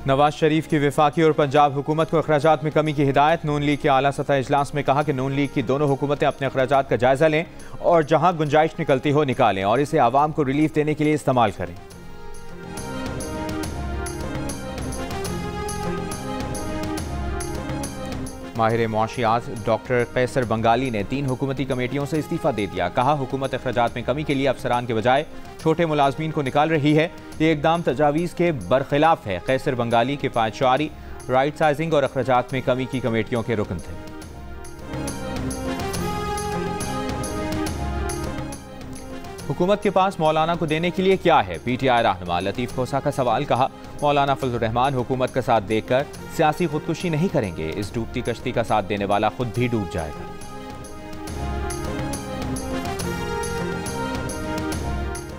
नवाज शरीफ की वफाकी और पंजाब हुकूमत को अखराजात में कमी की हिदायत। नून लीग के आला सतह इजलास में कहा कि नून लीग की दोनों हुकूमतें अपने अखराजात का जायजा लें और जहां गुंजाइश निकलती हो निकालें और इसे आवाम को रिलीफ देने के लिए इस्तेमाल करें। माहिर मुआशियात डॉक्टर कैसर बंगाली ने 3 हुकूमती कमेटियों से इस्तीफा दे दिया। कहा हुकूमत अखराजात में कमी के लिए अफसरान के बजाय छोटे मुलाजमीन को निकाल रही है। ये इकदाम तजावीज़ के बरखिलाफ है। कैसर बंगाली किफायत शारी, राइट साइजिंग और अखराजात में कमी की कमेटियों के रुकन थे। हुकूमत के पास मौलाना को देने के लिए क्या है? PTI रहनुमा लतीफ़ खोसा का सवाल। कहा मौलाना फजलुर रहमान हुकूमत का साथ देकर सियासी खुदकुशी नहीं करेंगे। इस डूबती कश्ती का साथ देने वाला खुद भी डूब जाएगा।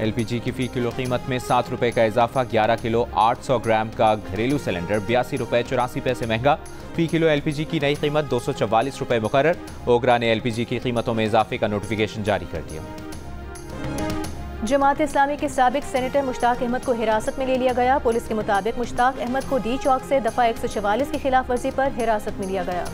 LPG की फ़ी किलो कीमत में 7 रुपये का इजाफा। 11 किलो 800 ग्राम का घरेलू सिलेंडर 82 रुपये 84 पैसे महंगा। फ़ी किलो LPG की नई कीमत 244 रुपये मुकर्रर। ओगरा ने LPG की कीमतों में इजाफे का नोटिफिकेशन जारी कर दिया। जमात इस्लामी के साबिक सेनेटर मुश्ताक अहमद को हिरासत में ले लिया गया। पुलिस के मुताबिक मुश्ताक अहमद को डी चौक से दफा 144 की खिलाफ वर्जी पर हिरासत में लिया गया।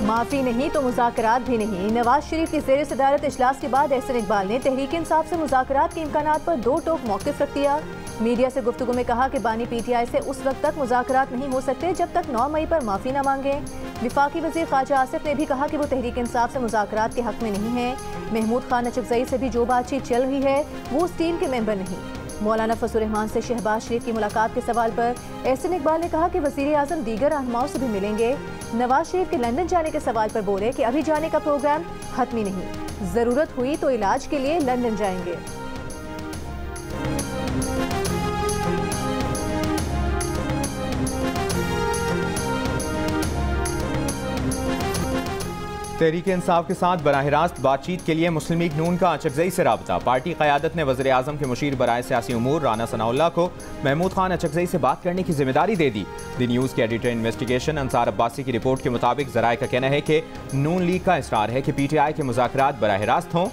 माफी नहीं तो मुज़ाकरात भी नहीं। नवाज शरीफ की ज़ेर सदारत इजलास के बाद एहसन इकबाल ने तहरीक इंसाफ से मुज़ाकरात के इम्कानात पर 2 टोक मौक़िफ़ रख दिया। मीडिया से गुफ्तगू में कहा कि बानी PTI से उस वक्त तक मुज़ाकरात नहीं हो सकते जब तक 9 मई पर माफ़ी न मांगे। विफाकी वज़ीर ख्वाजा आसिफ ने भी कहा कि वो तहरीक इंसाफ से मुज़ाकरात के हक में नहीं है। महमूद खान अचकज़ई से भी जो बातचीत चल रही है वो उस टीम के मेंबर नहीं। मौलाना फजलुर रहमान से शहबाज शरीफ की मुलाकात के सवाल पर एहसन इकबाल ने कहा कि वज़ीर आज़म दीगर रहनुमाओं से भी मिलेंगे। नवाज शरीफ के लंदन जाने के सवाल पर बोले कि अभी जाने का प्रोग्राम हतमी नहीं, ज़रूरत हुई तो इलाज के लिए लंदन जाएंगे। तहरीक इंसाफ के साथ बराह रास्त बातचीत के लिए मुस्लिम लीग नून का अचकज़ई से राबता। पार्टी क़यादत ने वज़ीर आज़म के मुशीर बराए सियासी उमूर राना सनाउल्लाह को महमूद खान अचकज़ई से बात करने की जिम्मेदारी दे दी। द न्यूज़ के एडिटर इन्वेस्टिगेशन अंसार अब्बासी की रिपोर्ट के मुताबिक ज़राए का कहना है कि नून लीग का इसरार है कि PTI के मुज़ाकरात बराह रास्त हों,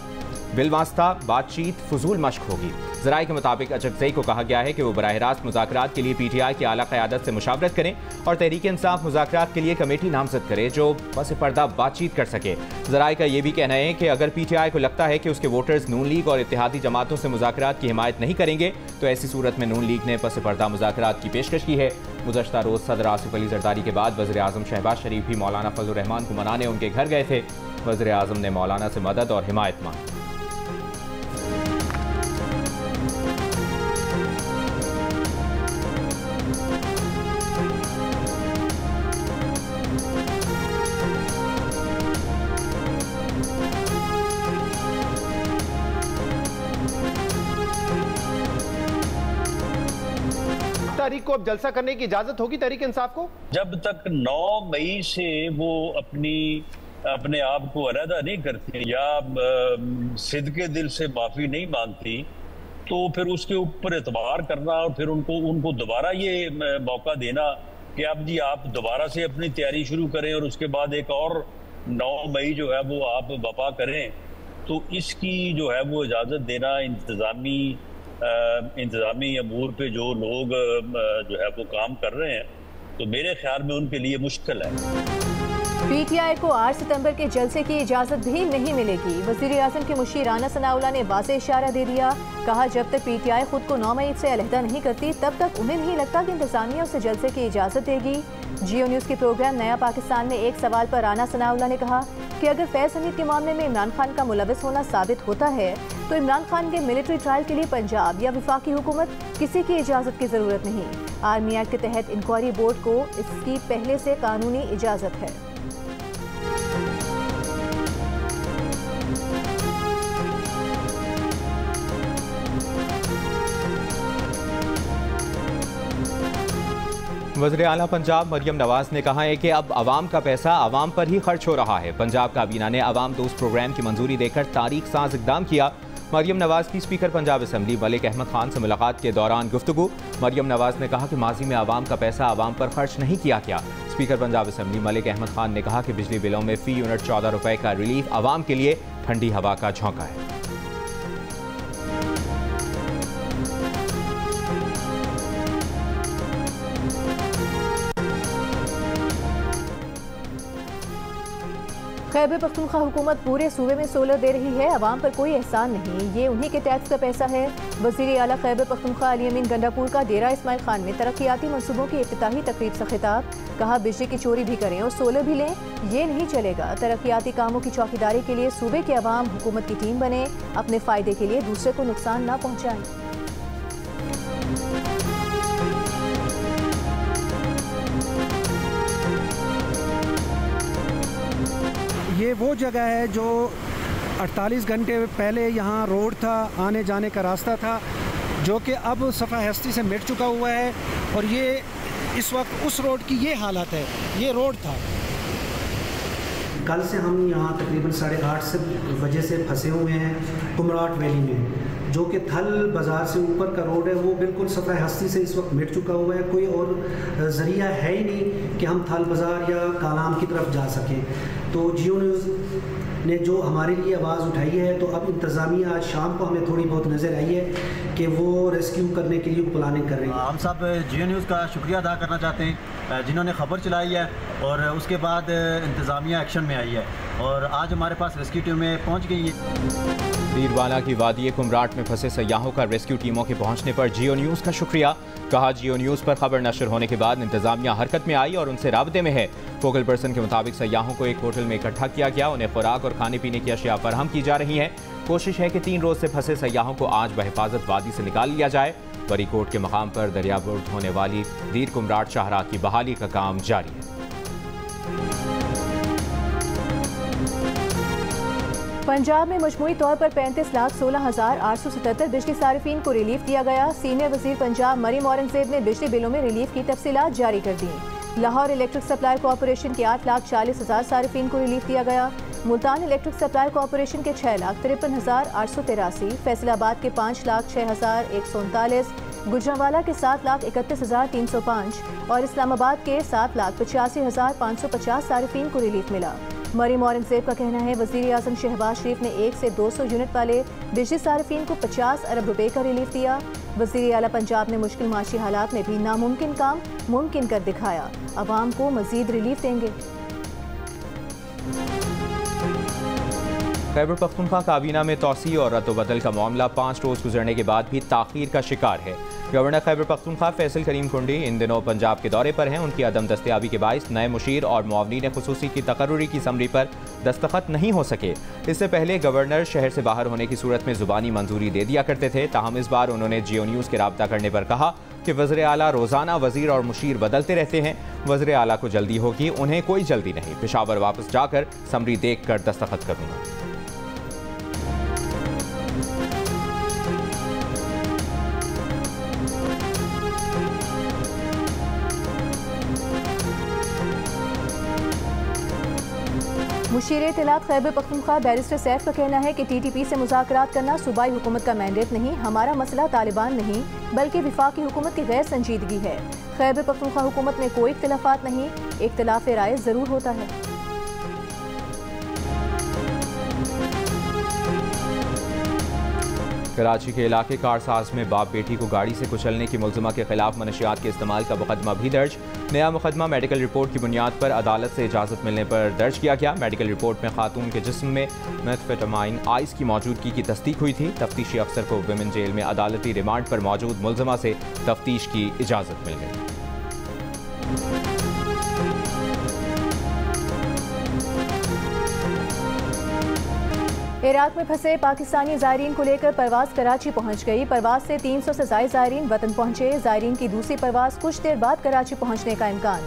बिलवास्ता बातचीत फजूल मश्क होगी। ज़राए के मुताबिक अचकज़ई को कहा गया है कि वो बराह रास्त मुज़ाकरात के लिए PTI की आला क़यादत से मुशावरत करें और तहरीक इंसाफ मुज़ाकरात के लिए कमेटी नामज़द करे जो बस पर्दा बातचीत कर सके। ज़राए का ये भी कहना है कि अगर PTI को लगता है कि उसके वोटर्स नून लीग और इत्तेहादी जमातों से मुज़ाकरात की हिमायत नहीं करेंगे तो ऐसी सूरत में नून लीग ने पस पर्दा मुज़ाकरात की पेशकश की है। गुज़श्ता रोज़ सदर आसिफ अली ज़रदारी के बाद वज़ीर आज़म शहबाज शरीफ भी मौलाना फजलुर रहमान को मनाने उनके घर गए थे। वज़ीर आज़म ने मौलाना से मदद और हिमायत मांगी। तारीख को अब जलसा करने की इजाजत होगी तहरीक इंसाफ को? जब तक 9 मई से वो अपने आप को अलहदा नहीं करती या सिद्के दिल से माफी नहीं मांगती तो फिर उसके ऊपर एतबार करना और फिर उनको दोबारा ये मौका देना कि अब जी आप दोबारा से अपनी तैयारी शुरू करें और उसके बाद एक और 9 मई जो है वो आप बपा करें, तो इसकी जो है वो इजाज़त देना इंतज़ामी अमूर पे जो लोग जो है वो काम कर रहे हैं तो मेरे ख्याल में उनके लिए मुश्किल है। PTI को 8 सितंबर के जलसे की इजाज़त भी नहीं मिलेगी। वज़ीर आज़म के मुशीर राना सनाउल्लाह ने वाज़ेह इशारा दे दिया। कहा जब तक PTI खुद को 9 मई से अलहदा नहीं करती तब तक उन्हें नहीं लगता कि इंतज़ामिया उसे जलसे की इजाज़त देगी। जियो न्यूज़ के प्रोग्राम नया पाकिस्तान में एक सवाल पर राना सनाउल्लाह ने कहा कि अगर फैज़ हमीद के मामले में इमरान खान का मुलविस होना साबित होता है तो इमरान खान के मिलिट्री ट्रायल के लिए पंजाब या वफाकी हुकूमत किसी की इजाज़त की ज़रूरत नहीं। आर्मी एक्ट के तहत इंक्वायरी बोर्ड को इसकी पहले से कानूनी इजाज़त है। वज़ीर आला पंजाब मरियम नवाज ने कहा है कि अब आवाम का पैसा आवाम पर ही खर्च हो रहा है। पंजाब काबीना ने आवाम दोस्त प्रोग्राम की मंजूरी देकर तारीख साज इक़दाम किया। मरियम नवाज की स्पीकर पंजाब असम्बली मलिक अहमद खान से मुलाकात के दौरान गुफ्तगू। मरियम नवाज ने कहा कि माजी में आवाम का पैसा आवाम पर खर्च नहीं किया गया। स्पीकर पंजाब असम्बली मलिक अहमद खान ने कहा कि बिजली बिलों में फ़ी यूनिट 14 रुपये का रिलीफ आवाम के लिए ठंडी हवा का झोंका है। खैबर पख्तूनख्वा हुकूमत पूरे सूबे में सोलर दे रही है, अवाम पर कोई एहसान नहीं, ये उन्हीं के टैक्स का पैसा है। वज़ीर आला खैबर पख्तूनख्वा अली अमीन गंडापुर का डेरा इस्माइल खान में तरक्याती मनसूबों की इफ्तिताही तकरीब से खिताब। कहा बिजली की चोरी भी करें और सोलर भी लें, ये नहीं चलेगा। तरक्याती कामों की चौकीदारी के लिए सूबे के अवाम हुकूमत की टीम बने, अपने फ़ायदे के लिए दूसरे को नुकसान ना पहुँचाएं। ये वो जगह है जो 48 घंटे पहले यहाँ रोड था, आने जाने का रास्ता था, जो कि अब सफ़ा हस्ती से मिट चुका हुआ है। और ये इस वक्त उस रोड की ये हालत है, ये रोड था। कल से हम यहाँ तकरीबन 8:30 बजे से फंसे हुए हैं कुमराट वैली में, जो कि थल बाज़ार से ऊपर का रोड है, वो बिल्कुल सफ़ा हस्ती से इस वक्त मिट चुका हुआ है। कोई और ज़रिया है ही नहीं कि हम थल बाज़ार या कालाम की तरफ जा सकें। तो जियो न्यूज़ ने जो हमारे लिए आवाज़ उठाई है, तो अब इंतज़ामिया आज शाम को हमें थोड़ी बहुत नज़र आई है कि वो रेस्क्यू करने के लिए प्लानिंग कर रही है। हम सब जियो न्यूज़ का शुक्रिया अदा करना चाहते हैं जिन्होंने ख़बर चलाई है और उसके बाद इंतज़ामिया एक्शन में आई है और आज हमारे पास रेस्क्यू टीमें पहुँच गई हैं। बीरवाला की वादी कुमराट में फंसे सयाहों का रेस्क्यू टीमों के पहुंचने पर जियो न्यूज़ का शुक्रिया। कहा जियो न्यूज़ पर खबर नशर होने के बाद इंतजामिया हरकत में आई और उनसे राब्ते में है। फोकल पर्सन के मुताबिक सयाहों को एक होटल में इकट्ठा किया गया, उन्हें खुराक और खाने पीने की अशिया फराहम की जा रही हैं। कोशिश है कि 3 रोज से फंसे सयाहों को आज बहिफाजत वादी से निकाल लिया जाए। बरीकोट के मकाम पर दरियाबुर्द होने वाली दीर कुमराट शाहराह की बहाली का काम जारी है। पंजाब में मजमूई तौर पर 35,16,877 बिजली सारिफीन को रिलीफ दिया गया। सीनियर वजीर पंजाब मरीम औरंगजेब ने बिजली बिलों में रिलीफ की तफसीलात जारी कर दी। लाहौर इलेक्ट्रिक सप्लाई कॉरपोरेशन के 8,40,000 सारिफीन को रिलीफ दिया गया। मुल्तान इलेक्ट्रिक सप्लाई कॉरपोरेशन के 6,53,883, फैसलाबाद के 5,06,139, गुजरांवाला के 7,31,305 और इस्लामाबाद के 7,85,550 सारिफीन को रिलीफ मिला। मरीम औरंगजेब का कहना है वज़ीर आज़म शहबाज शरीफ ने 1 से 200 यूनिट वाले बिजली सारिफीन को 50 अरब रुपए का रिलीफ दिया। वज़ीर आला पंजाब ने मुश्किल माशी हालात में भी नामुमकिन काम मुमकिन कर दिखाया। अवाम को मज़ीद रिलीफ देंगे। खैबर पख्तूनख्वा काबीना में तौसी और रद्द-ओ-बदल का मामला 5 रोज़ गुजरने के बाद भी ताख़ीर का शिकार है। गवर्नर खैबर पख्तूनख्वा फैसल करीम कुंडी इन दिनों पंजाब के दौरे पर हैं। उनकी अदम दस्तयाबी के बाइस नए मुशीर और मुआवनीन खुसूसी की तकर्रुरी की समरी पर दस्तखत नहीं हो सके। इससे पहले गवर्नर शहर से बाहर होने की सूरत में ज़ुबानी मंजूरी दे दिया करते थे। ताहम इस बार उन्होंने जियो न्यूज़ के राब्ता करने पर कहा कि वज़ीर आला रोज़ाना वज़ीर और मुशीर बदलते रहते हैं। वज़ीर आला को जल्दी होगी, उन्हें कोई जल्दी नहीं। पेशावर वापस जाकर समरी देख कर दस्तखत करूँगा। मुशीर इत्तलात खैबर पख्तूनख्वा बैरिस्टर सैफ का कहना है कि TTP से मुज़ाकरात करना सूबाई हुकूमत का मैंडेट नहीं। हमारा मसला तालिबान नहीं बल्कि विफाकी हुकूमत की गैर संजीदगी है। खैबर पख्तूनख्वा हुकूमत में कोई इख्तिलाफात नहीं, इख्तिलाफ राय ज़रूर होता है। कराची के इलाके कारसाज में बाप बेटी को गाड़ी से कुचलने की मुल्ज़िमा के खिलाफ मनशियात के इस्तेमाल का मुकदमा भी दर्ज। नया मुकदमा मेडिकल रिपोर्ट की बुनियाद पर अदालत से इजाज़त मिलने पर दर्ज किया गया। मेडिकल रिपोर्ट में खातून के जिस्म में मेथाम्फेटामाइन आइस की मौजूदगी की तस्दीक हुई थी। तफ्तीशी अफसर को विमेन जेल में अदालती रिमांड पर मौजूद मुल्ज़िमा से तफ्तीश की इजाज़त मिल गई। इराक में फंसे पाकिस्तानी ज़ायरीन को लेकर परवाज़ कराची पहुंच गई। परवाज़ से 300 से ज़ायद ज़ायरीन वतन पहुंचे। ज़ायरीन की दूसरी परवाज़ कुछ देर बाद कराची पहुंचने का इम्कान।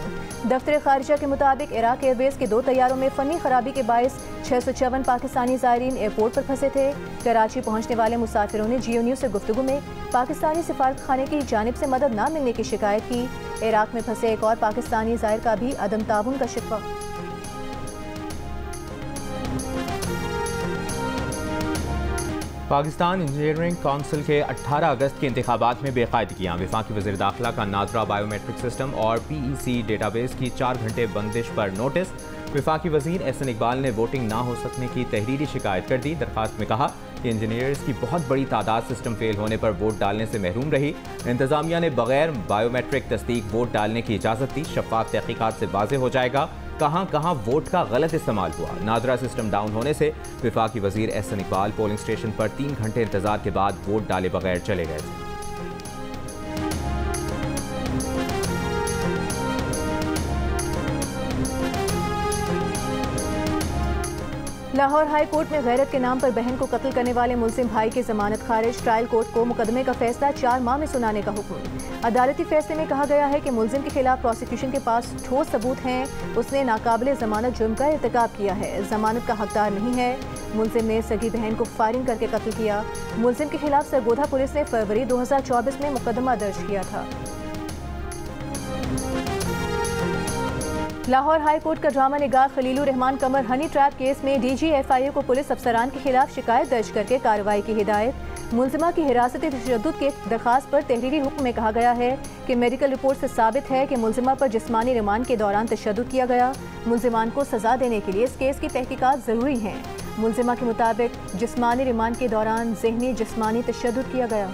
दफ्तर खारिजा के मुताबिक इराक एयरवेज़ के 2 तैयारों में फ़नी खराबी के बायस 654 पाकिस्तानी ज़ायरीन एयरपोर्ट पर फंसे थे। कराची पहुंचने वाले मुसाफिरों ने जियो न्यूज़ से गुफ्तगू में पाकिस्तानी सिफारत खाने की जानिब से मदद न मिलने की शिकायत की। इराक में फंसे एक और पाकिस्तानी ज़ायर का भी अदम ताउन का शिकवा। पाकिस्तान इंजीनियरिंग काउंसिल के 18 अगस्त के इंतखाबात में बेकायदगियाँ। वफाकी वज़ीर दाखिला का नादरा बायोमेट्रिक सिस्टम और PEC डेटाबेस की 4 घंटे बंदिश पर नोटिस। वफाकी वज़ीर एहसन इकबाल ने वोटिंग ना हो सकने की तहरीरी शिकायत कर दी। दरख्वास्त में कहा कि इंजीनियर्स की बहुत बड़ी तादाद सिस्टम फेल होने पर वोट डालने से महरूम रही। इंतज़ामिया ने बगैर बायोमेट्रिक तस्दीक वोट डालने की इजाज़त दी। शफ़ाफ तहक़ीक़ात से वाज़ेह हो जाएगा कहां कहां वोट का गलत इस्तेमाल हुआ। नादरा सिस्टम डाउन होने से वफाकी वजीर एहसन इकबाल पोलिंग स्टेशन पर 3 घंटे इंतजार के बाद वोट डाले बगैर चले गए थे। लाहौर हाई कोर्ट में गैरत के नाम पर बहन को कत्ल करने वाले मुलजिम भाई की जमानत खारिज। ट्रायल कोर्ट को मुकदमे का फैसला 4 माह में सुनाने का हुक्म। अदालती फैसले में कहा गया है कि मुलजिम के खिलाफ प्रोसिक्यूशन के पास ठोस सबूत हैं। उसने नाकाबिले जमानत जुर्म का इर्तिकाब किया है, जमानत का हकदार नहीं है। मुलजिम ने सगी बहन को फायरिंग करके कत्ल किया। मुलजिम के खिलाफ सरगोधा पुलिस ने फरवरी 2024 में मुकदमा दर्ज किया था। लाहौर हाई कोर्ट का ड्रामा निगार खलीलुर रहमान कमर हनी ट्रैप केस में DGFIA को पुलिस अफसरान के खिलाफ शिकायत दर्ज करके कार्रवाई की हिदायत। मुलजिमा की हिरासती तशद्दुद के दरखास्त पर तहरीरी हुक्म में कहा गया है कि मेडिकल रिपोर्ट से साबित है कि मुलजिमा पर जिस्मानी रिमांड के दौरान तशद्दुद किया गया। मुलजिमान को सजा देने के लिए इस केस की तहकीकात जरूरी हैं। मुलजिमा के मुताबिक जिस्मानी रिमांड के दौरान ज़हनी जिस्मानी तशद्दुद किया गया।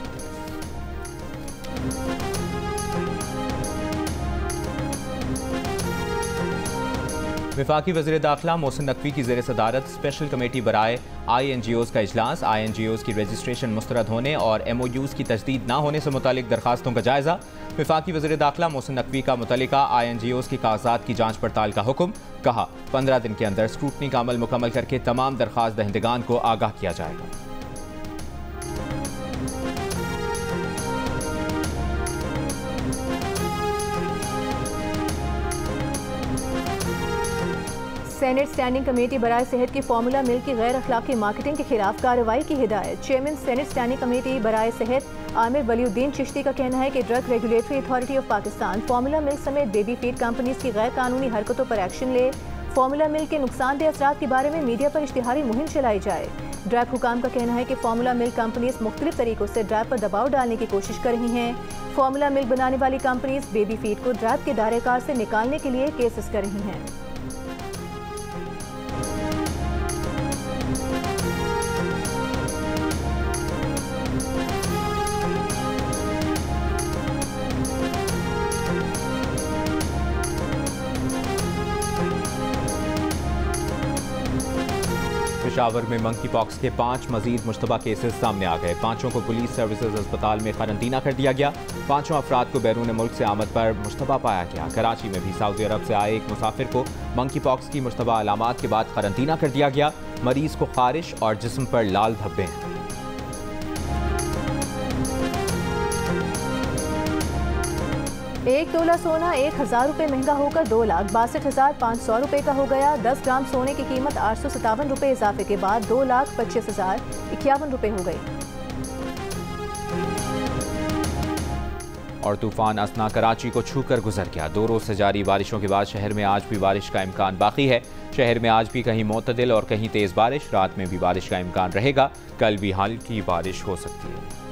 वफाकी वज़ीर दाखिला मोहसिन नकवी की ज़ेर सदारत स्पेशल कमेटी बराए INGOs का इजलास। INGOs की रजिस्ट्रेशन मुस्तरद होने और MOUs की तजदीद न होने से मुतालिक दरखास्तों का जायज़ा। वफाकी वज़ीर दाखिला मोहसिन नकवी का मुतल्लिका INGOs की कागजात की जाँच पड़ताल का हुक्म। कहा 15 दिन के अंदर स्क्रूटनी का अमल मुकम्मल करके तमाम दरखास्त दहिंदगान को आगाह किया जाएगा। सेनेट स्टैंडिंग कमेटी बराए सेहत की फार्मूला मिल्क की गैर अखलाकी मार्केटिंग के खिलाफ कार्रवाई की हिदायत। चेयरमैन सेनेट स्टैंडिंग कमेटी बराए सेहत आमिर वलीउद्दीन चिश्ती का कहना है कि drug regulatory authority of Pakistan formula milk समेत बेबी फीड कंपनीज की गैर कानूनी हरकतों पर एक्शन ले। फार्मूला मिल्क के नुकसानदेह असरात के बारे में मीडिया पर इश्तिहारी मुहिम चलाई जाए। ड्रैग हुकाम का कहना है कि फार्मूला मिल्क कंपनीज मुख्तलिफ तरीकों से ड्रैग पर दबाव डालने की कोशिश कर रही हैं। फार्मूला मिल्क बनाने वाली कंपनीज बेबी फीड को ड्रैग के दायरेकार से निकालने के लिए केसेस कर रही हैं। पेशावर में मंकी पॉक्स के 5 मजीद मुश्तबा केसेस सामने आ गए। 5 को पुलिस सर्विसेज अस्पताल में करंतना कर दिया गया। 5 अफराद को बैरून मुल्क से आमद पर मुश्तबा पाया गया। कराची में भी सऊदी अरब से आए एक मुसाफिर को मंकी पॉक्स की मुश्तबा अलामात के बाद करंतना कर दिया गया। मरीज को खारिश और जिस्म पर लाल धब्बे हैं। 1 तोला सोना 1000 रुपये महंगा होकर 2,62,500 रुपये का हो गया। 10 ग्राम सोने की कीमत 857 रुपये इजाफे के बाद 2,25,051 रुपये हो गई। और तूफान असना कराची को छूकर गुजर गया। 2 रोज से जारी बारिशों के बाद शहर में आज भी बारिश का इम्कान बाकी है। शहर में आज भी कहीं मोतदिल और कहीं तेज बारिश, रात में भी बारिश का इम्कान रहेगा। कल भी हल्की बारिश हो सकती है।